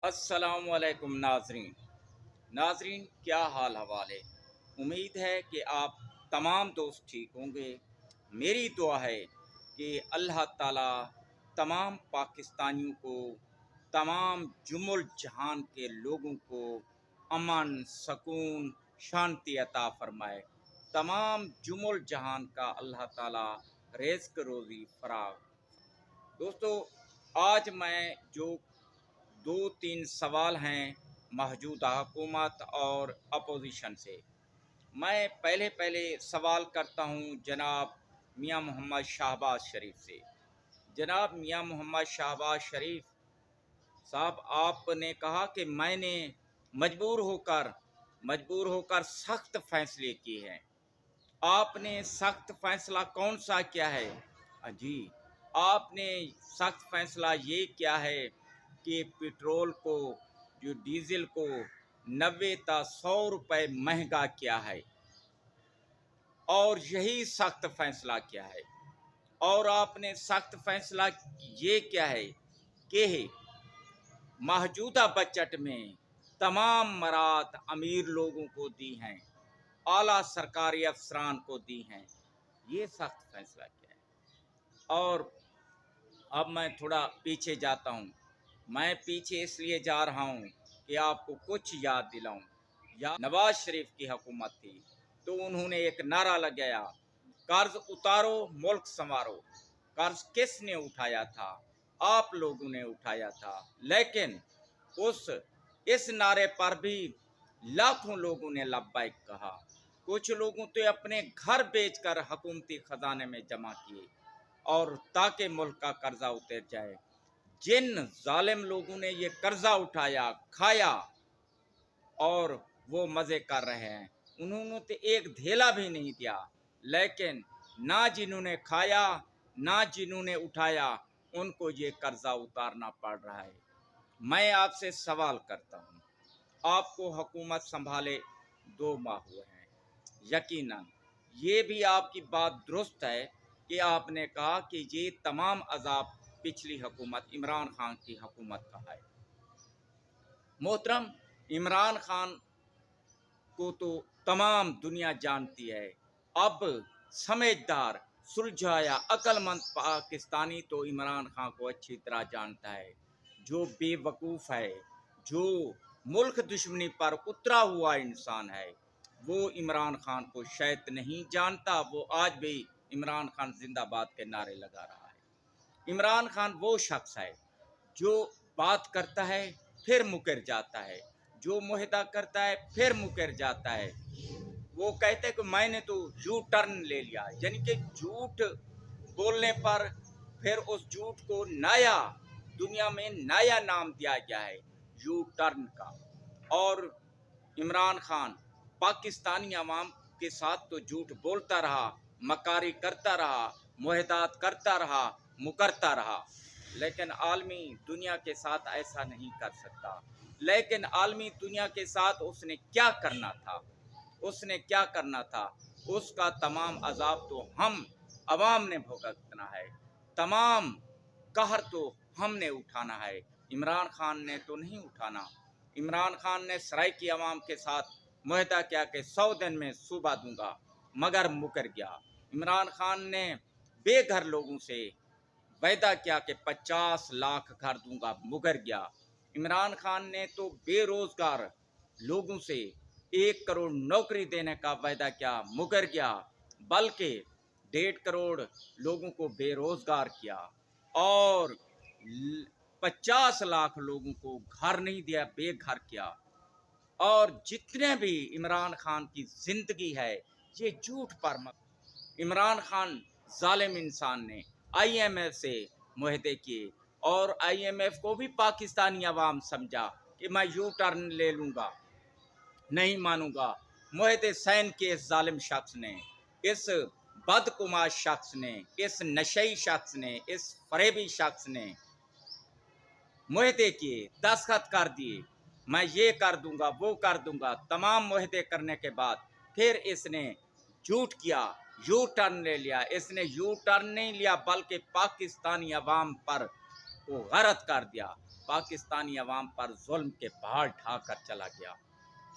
अस्सलामुअलैकुम नाजरीन। नाजरीन, क्या हाल हवाल है। उम्मीद है कि आप तमाम दोस्त ठीक होंगे। मेरी दुआ है कि अल्लाह ताला तमाम पाकिस्तानियों को, तमाम जुमुल जहान के लोगों को अमन, सुकून, शांति अता फरमाए। तमाम जुमुल जहान का अल्लाह ताला रिज़्क़ रोज़ी फराग। दोस्तों, आज मैं जो दो तीन सवाल हैं मौजूदा हुकूमत और अपोजिशन से, मैं पहले पहले सवाल करता हूं जनाब मियां मोहम्मद शहबाज शरीफ से। जनाब मियां मोहम्मद शहबाज शरीफ साहब, आपने कहा कि मैंने मजबूर होकर सख्त फैसले किए हैं। आपने सख्त फैसला कौन सा किया है? जी, आपने सख्त फैसला ये किया है कि पेट्रोल को, जो डीजल को 90 ता 100 रुपये महंगा किया है, और यही सख्त फैसला किया है। और आपने सख्त फैसला ये किया है कि मौजूदा बजट में तमाम मरात अमीर लोगों को दी हैं, आला सरकारी अफसरान को दी हैं। ये सख्त फैसला किया है। और अब मैं थोड़ा पीछे जाता हूँ। मैं पीछे इसलिए जा रहा हूँ कि आपको कुछ याद दिलाऊं। या नवाज शरीफ की हुकूमत थी तो उन्होंने एक नारा लगाया, कर्ज उतारो मुल्क संवारो। कर्ज किसने उठाया था? आप लोगों ने उठाया था। लेकिन उस इस नारे पर भी लाखों लोगों ने लब्बैक कहा। कुछ लोगों तो अपने घर बेचकर हुकूमती खजाने में जमा किए, और ताकि मुल्क का कर्जा उतर जाए। जिन जालिम लोगों ने ये कर्जा उठाया, खाया, और वो मज़े कर रहे हैं, उन्होंने तो एक धेला भी नहीं दिया। लेकिन ना जिन्होंने खाया, ना जिन्होंने उठाया, उनको ये कर्जा उतारना पड़ रहा है। मैं आपसे सवाल करता हूँ, आपको हुकूमत संभाले 2 माह हुए हैं। यकीनन ये भी आपकी बात दुरुस्त है कि आपने कहा कि ये तमाम अजाब पिछली हुकूमत इमरान खान की हुकूमत का है। मोहतरम, इमरान खान को तो तमाम दुनिया जानती है। अब समझदार, सुलझाया, अक्लमंद पाकिस्तानी तो इमरान खान को अच्छी तरह जानता है। जो बेवकूफ़ है, जो मुल्क दुश्मनी पर उतरा हुआ इंसान है, वो इमरान खान को शायद नहीं जानता। वो आज भी इमरान खान जिंदाबाद के नारे लगा रहा है। इमरान खान वो शख्स है जो बात करता है फिर मुकर जाता है, जो मुहिदा करता है फिर मुकर जाता है। वो कहते हैं कि मैंने तो यू टर्न ले लिया, यानी कि झूठ बोलने पर फिर उस झूठ को नया, दुनिया में नया नाम दिया गया है, यू टर्न का। और इमरान खान पाकिस्तानी अवाम के साथ तो झूठ बोलता रहा, मकारी करता रहा, मुहिदात करता रहा, मुकरता रहा, लेकिन आलमी दुनिया के साथ ऐसा नहीं कर सकता। लेकिन आलमी दुनिया के साथ उसने क्या करना था? उसने क्या करना था? उसका तमाम अजाब तो हम अवाम ने भुगतना है। तमाम कहर तो हमने उठाना है। इमरान खान ने तो नहीं उठाना। इमरान खान ने सराइकी अवाम के साथ मुहदा किया कि 100 दिन में सूबा दूंगा, मगर मुकर गया। इमरान खान ने बेघर लोगों से वायदा किया कि 50 लाख घर दूंगा, मुकर गया। इमरान खान ने तो बेरोजगार लोगों से 1 करोड़ नौकरी देने का वायदा किया, मुकर गया। बल्कि 1.5 करोड़ लोगों को बेरोजगार किया, और 50 लाख लोगों को घर नहीं दिया, बेघर किया। और जितने भी इमरान खान की जिंदगी है, ये झूठ पर इमरान खान जालिम इंसान ने IMF से मुहदे किए, और IMF को भी पाकिस्तानी अवाम समझा कि मैं यू टर्न ले लूँगा, नहीं मानूंगा। मुहदे सैन के इस जालिम शख्स ने, इस बदकुमाश शख्स ने, इस नशई शख्स ने, इस फरेबी शख्स ने मुहदे किए, दस्तखत कर दिए, मैं ये कर दूंगा, वो कर दूंगा। तमाम मुहदे करने के बाद फिर इसने झूठ किया, यू टर्न ले लिया। इसने यू टर्न नहीं लिया, बल्कि पाकिस्तानी अवाम पर वो गलत कर दिया। पाकिस्तानी अवाम पर जुल्म के पहाड़ ढा कर चला गया।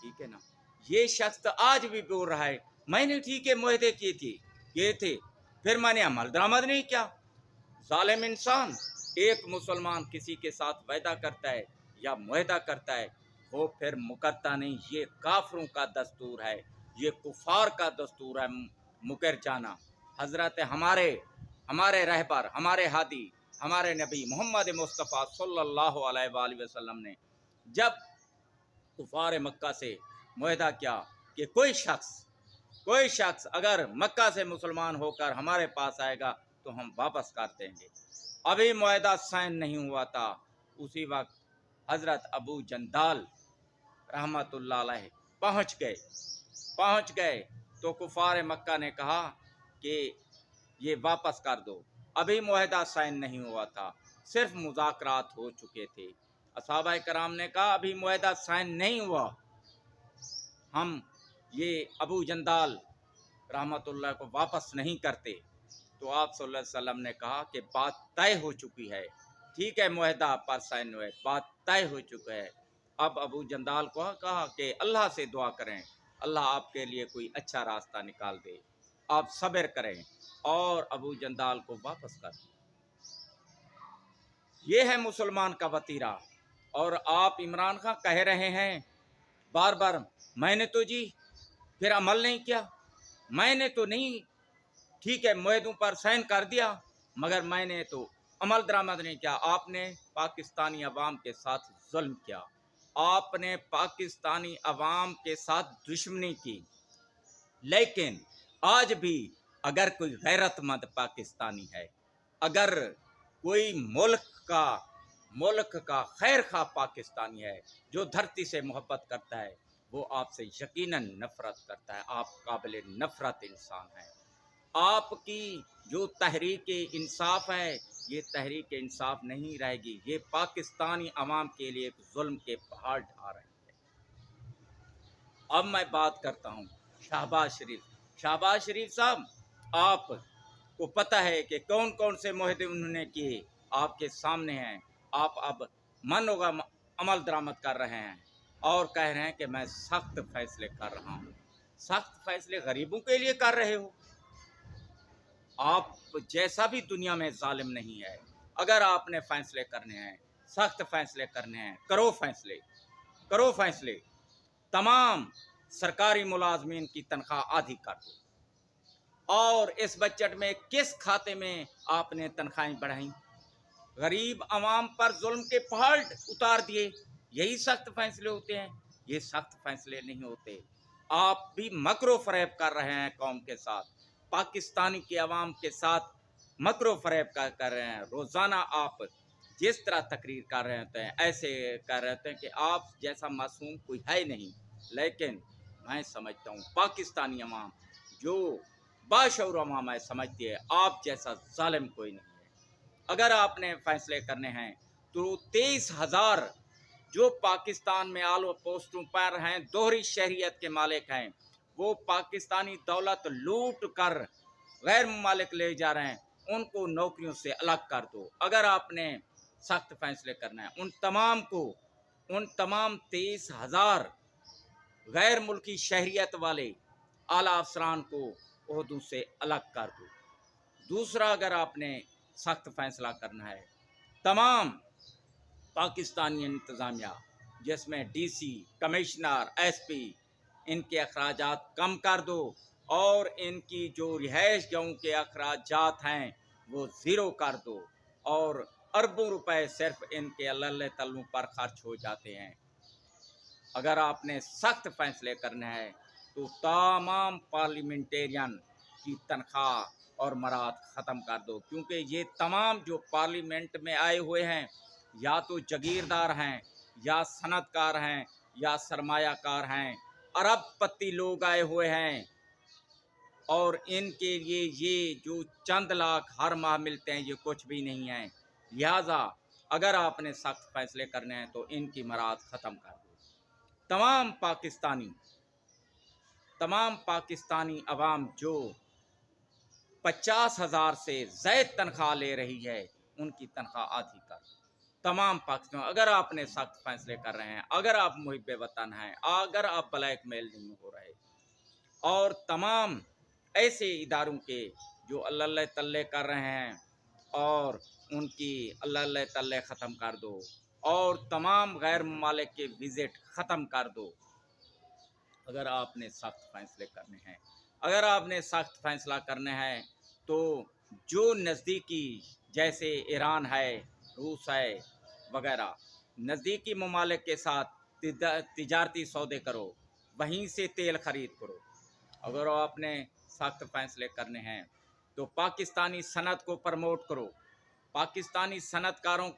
ठीक है ना। ये शख्स तो आज भी बोल रहा है मैंने ठीक है मुआहदे किए थे फिर मैंने अमल दरामद नहीं किया। जालिम इंसान, एक मुसलमान किसी के साथ वायदा करता है या मुआहदा करता है वो फिर मुकरता नहीं। ये काफरों का दस्तूर है, ये कुफार का दस्तूर है मुकर जाना। हजरत हमारे रहबर, हमारे हादी, हमारे नबी मोहम्मद मुस्तफ़ा सल्लल्लाहु अलैहि वसल्लम ने जब कुफार मक्का से मुआहदा किया कि कोई शख्स अगर मक्का से मुसलमान होकर हमारे पास आएगा तो हम वापस कर देंगे। अभी मुआहदा साइन नहीं हुआ था, उसी वक्त हजरत अबू जंदाल रहमतुल्लाह अलैह पहुँच गए तो कुफार मक्का ने कहा कि ये वापस कर दो। अभी मुआहदा साइन नहीं हुआ था, सिर्फ मुज़ाकरात हो चुके थे। असहाबा कराम ने कहा अभी मुआहदा साइन नहीं हुआ, हम ये अबू जंदाल रहमतुल्लाह को वापस नहीं करते। तो आप सल्लल्लाहु अलैहि वसल्लम ने कहा कि बात तय हो चुकी है, ठीक है मुआहदा पर साइन हुए, बात तय हो चुका है। अब अबू जंदाल को कहा कि अल्लाह से दुआ करें, अल्लाह आपके लिए कोई अच्छा रास्ता निकाल दे, आप सब्र करें और अबू जंदाल को वापस कर दें। ये है मुसलमान का वतीरा। और आप इमरान खान कह रहे हैं बार बार मैंने तो जी फिर अमल नहीं किया, मैंने तो नहीं, ठीक है मुआहदों पर साइन कर दिया मगर मैंने तो अमल दरामद नहीं किया। आपने पाकिस्तानी अवाम के साथ जुल्म किया, आपने पाकिस्तानी अवाम के साथ दुश्मनी की। लेकिन आज भी अगर कोई गैरतमंद पाकिस्तानी है, अगर कोई मुल्क का खैर खा पाकिस्तानी है जो धरती से मोहब्बत करता है, वो आपसे यकीनन नफरत करता है। आप काबिल नफरत इंसान हैं। आपकी जो तहरीक इंसाफ है ये तहरीक इंसाफ नहीं रहेगी, ये पाकिस्तानी अवाम के लिए एक जुल्म के पहाड़ ढा रही है। अब मैं बात करता हूँ शहबाज शरीफ साहब, आपको पता है कि कौन कौन से मुआहदे उन्होंने किए, आपके सामने हैं। आप अब मन होगा अमल दरामद कर रहे हैं और कह रहे हैं कि मैं सख्त फैसले कर रहा हूँ। सख्त फैसले गरीबों के लिए कर रहे हो। आप जैसा भी दुनिया में जालिम नहीं है। अगर आपने फैसले करने हैं, सख्त फैसले करने हैं, करो फैसले। तमाम सरकारी मुलाजमीन की तनख्वाह आधी कर दो। और इस बजट में किस खाते में आपने तनख्वाहें बढ़ाई? गरीब आवाम पर जुल्म के पहाड़ उतार दिए। यही सख्त फैसले होते हैं? ये सख्त फैसले नहीं होते। आप भी मकरो फरेब कर रहे हैं कौम के साथ, पाकिस्तानी के अवाम के साथ मकरो फरेब कर रहे हैं। रोज़ाना आप जिस तरह तकरीर कर रहे होते हैं, ऐसे कर रहे होते हैं कि आप जैसा मासूम कोई है नहीं। लेकिन मैं समझता हूँ पाकिस्तानी अवाम जो बाशऊर अवाम है समझती है आप जैसा जालिम कोई नहीं है। अगर आपने फैसले करने हैं तो 23,000 जो पाकिस्तान में आला पोस्टों पर हैं, दोहरी शहरियत के मालिक हैं, वो पाकिस्तानी दौलत लूट कर गैर मालिक ले जा रहे हैं, उनको नौकरियों से अलग कर दो। अगर आपने सख्त फैसले करना है उन तमाम 23,000 गैर मुल्की शहरियत वाले आला अफसरान को ओहदों से अलग कर दो। दूसरा, अगर आपने सख्त फैसला करना है, तमाम पाकिस्तानी इंतज़ामिया जिसमें डीसी, कमिश्नर, एसपी, इनके अखराजात कम कर दो और इनकी जो रिहाइश गाँव के अखराजात हैं वो ज़ीरो कर दो। और अरबों रुपए सिर्फ इनके अल्ले तल्लों पर खर्च हो जाते हैं। अगर आपने सख्त फैसले करने हैं तो तमाम पार्लियामेंटेरियन की तनख्वाह और मराद ख़त्म कर दो, क्योंकि ये तमाम जो पार्लियामेंट में आए हुए हैं या तो जागीरदार हैं या सनतकार हैं या सरमायाकार हैं, अरबपति लोग आए हुए हैं और इनके लिए ये जो चंद लाख हर माह मिलते हैं ये कुछ भी नहीं है। लिहाजा अगर आपने सख्त फैसले करने हैं तो इनकी मराद ख़त्म कर दो। तमाम पाकिस्तानी अवाम जो 50,000 से ज़ायद तनख्वाह ले रही है उनकी तनख्वाह आधी कर दो। तमाम पाकिस्तान, अगर आपने सख्त फैसले कर रहे हैं, अगर आप मुहिब वतन हैं, अगर आप ब्लैकमेल नहीं हो रहे, और तमाम ऐसे इदारों के जो अल्लाह तल्ले कर रहे हैं और उनकी अल्लाह तल्ले ख़त्म कर दो, और तमाम गैर ममालिक के विज़िट ख़त्म कर दो। अगर आपने सख्त फैसले करने हैं, अगर आपने सख्त फैसला करना है, तो जो नज़दीकी जैसे ईरान है, रूस है वगैरह, नज़दीकी ममालिक के साथ तिजारती सौदे करो, वहीं से तेल ख़रीद करो। अगर आपने सख्त फैसले करने हैं, तो पाकिस्तानी सनत को प्रमोट करो, पाकिस्तानी सनतकारों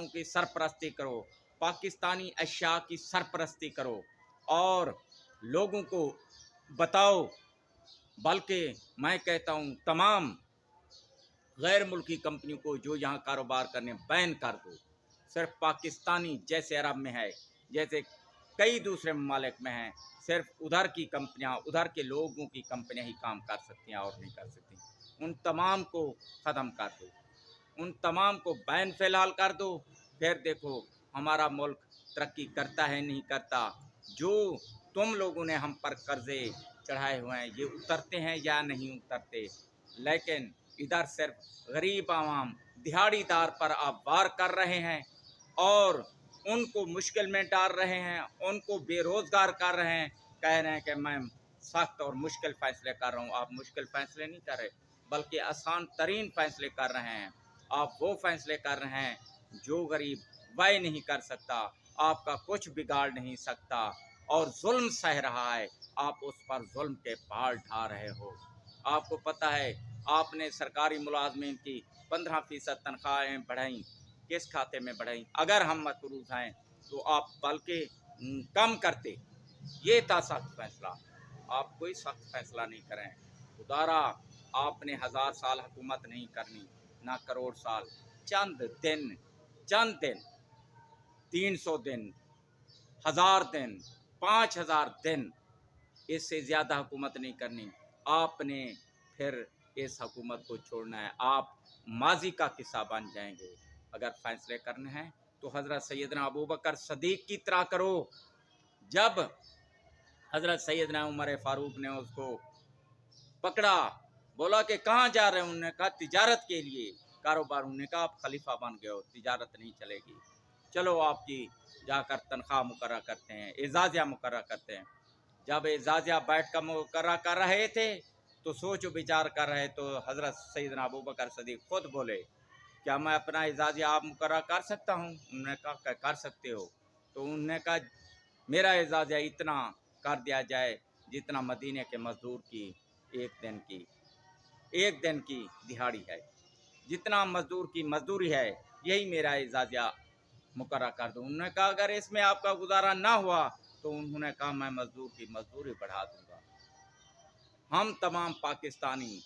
की सरपरस्ती करो, पाकिस्तानी अशिया की सरपरस्ती करो, और लोगों को बताओ, बल्कि मैं कहता हूँ तमाम गैर मुल्की कंपनियों को जो यहाँ कारोबार करने बैन कर दो। सिर्फ पाकिस्तानी, जैसे अरब में है, जैसे कई दूसरे ममालिक में हैं, सिर्फ उधर की कंपनियाँ, उधर के लोगों की कंपनियाँ ही काम कर सकती हैं और नहीं कर सकती। उन तमाम को ख़त्म कर दो, उन तमाम को बैन फ़िलहाल कर दो। फिर देखो हमारा मुल्क तरक्की करता है नहीं करता। जो तुम लोगों ने हम पर कर्ज़े चढ़ाए हुए हैं, ये उतरते हैं या नहीं उतरते। लेकिन इधर सिर्फ गरीब आवाम, दिहाड़ीदार पर आप वार कर रहे हैं और उनको मुश्किल में डाल रहे हैं, उनको बेरोज़गार कर रहे हैं, कह रहे हैं कि मैं सख्त और मुश्किल फ़ैसले कर रहा हूँ। आप मुश्किल फ़ैसले नहीं कर रहे, बल्कि आसान तरीन फ़ैसले कर रहे हैं। आप वो फ़ैसले कर रहे हैं जो गरीब वह नहीं कर सकता, आपका कुछ बिगाड़ नहीं सकता, और जुल्म सह रहा है, आप उस पर जुल्म के बाल ढा रहे हो। आपको पता है, आपने सरकारी मुलाजमीन की 15% तनख्वाहें बढ़ाई, किस खाते में बढ़ाई? अगर हम मकरूज़ हैं तो आप बल्कि कम करते। ये था सख्त फैसला। आप कोई सख्त फैसला नहीं करें। खुदारा आपने 1000 साल हुकूमत नहीं करनी, ना करोड़ साल, चंद दिन, चंद दिन, 300 दिन, 1000 दिन, 5000 दिन, इससे ज़्यादा हुकूमत नहीं करनी। आपने फिर इस हुकूमत को छोड़ना है, आप माजी का किस्सा बन जाएंगे। अगर फैसले करने हैं तो हज़रत सैयदना अबू बकर सदीक की तरह करो। जब हज़रत सैयदना उमर फ़ारूक ने उसको पकड़ा, बोला कि कहाँ जा रहे हैं? उन्होंने कहा तिजारत के लिए, कारोबार। उन्होंने कहा आप खलीफा बन गए हो, तिजारत नहीं चलेगी, चलो आपकी जाकर तनख्वाह मुकर्रर करते हैं, एजाज़िया मुकर्रर करते हैं। जब एजाज़िया बैठ कर मुकर्रर कर रहे थे तो सोच विचार कर रहे, तो हज़रत सैयदना अबू बकर सदीक खुद बोले, क्या मैं अपना एजाज़िया आप मुकर्रर कर सकता हूँ? उन्होंने कहा कर सकते हो। तो उन्होंने कहा मेरा एजाज़िया इतना कर दिया जाए जितना मदीने के मज़दूर की एक दिन की दिहाड़ी है, जितना मज़दूर की मज़दूरी है, यही मेरा एजाज़िया मुकर्रर कर दूँ। उन्होंने कहा अगर इसमें आपका गुजारा ना हुआ, तो उन्होंने कहा मैं मज़दूर की मज़दूरी बढ़ा दूँगा। हम तमाम पाकिस्तानी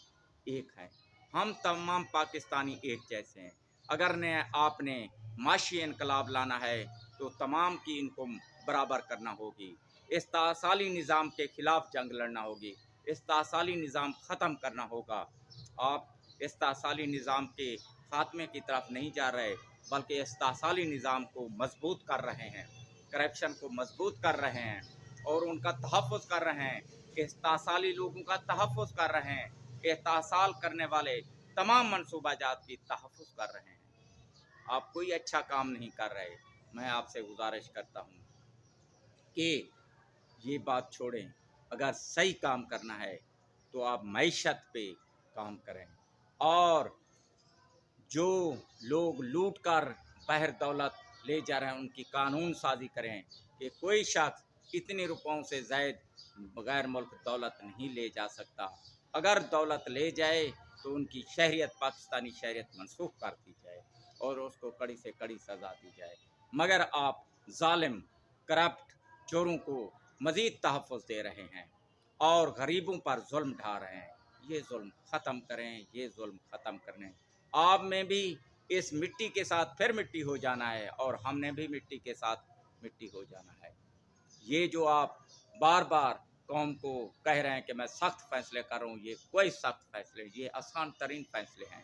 एक हैं, हम तमाम पाकिस्तानी एक जैसे हैं। अगर ने आपने माशी इनकलाब लाना है तो तमाम की इनको बराबर करना होगी। इस तासाली निज़ाम के ख़िलाफ़ जंग लड़ना होगी, इस तासाली निज़ाम ख़त्म करना होगा। आप इस तासाली निज़ाम के ख़ात्मे की तरफ नहीं जा रहे, बल्कि इस तासाली निज़ाम को मजबूत कर रहे हैं, करप्शन को मजबूत कर रहे हैं और उनका तहफ़्फ़ुज़ कर रहे हैं। इस्तासाली लोगों का तहफ़्फ़ुज़ कर रहे हैं, इस्तासाल करने वाले तमाम मनसूबाजात की तहफ़्फ़ुज़ कर रहे हैं। आप कोई अच्छा काम नहीं कर रहे। मैं आपसे गुजारिश करता हूँ कि ये बात छोड़ें, अगर सही काम करना है तो आप मईशत पे काम करें, और जो लोग लूट कर बहर दौलत ले जा रहे हैं उनकी कानून साजी करें कि कोई शख्स इतने रुपयों से ज़ायद बग़ैर मुल्क दौलत नहीं ले जा सकता। अगर दौलत ले जाए तो उनकी शहरियत, पाकिस्तानी शहरियत मनसूख कर दी जाए और उसको कड़ी से कड़ी सज़ा दी जाए। मगर आप जालिम, करप्ट चोरों को मज़ीद तहफ़्फ़ुज़ दे रहे हैं और गरीबों पर जुल्म ढा रहे हैं। ये जुल्म ख़त्म करें, ये जुल्म ख़त्म करने। आप में भी इस मिट्टी के साथ फिर मिट्टी हो जाना है और हमने भी मिट्टी के साथ मिट्टी हो जाना है। ये जो आप बार बार कौम को कह रहे हैं कि मैं सख्त फैसले कर रहा हूँ, ये कोई सख्त फैसले, ये आसान तरीन फैसले हैं।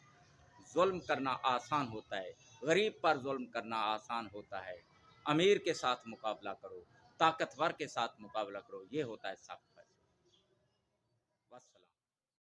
जुल्म करना आसान होता है, गरीब पर जुल्म करना आसान होता है। अमीर के साथ मुकाबला करो, ताकतवर के साथ मुकाबला करो, ये होता है सख्त फैसला। वस्सलाम।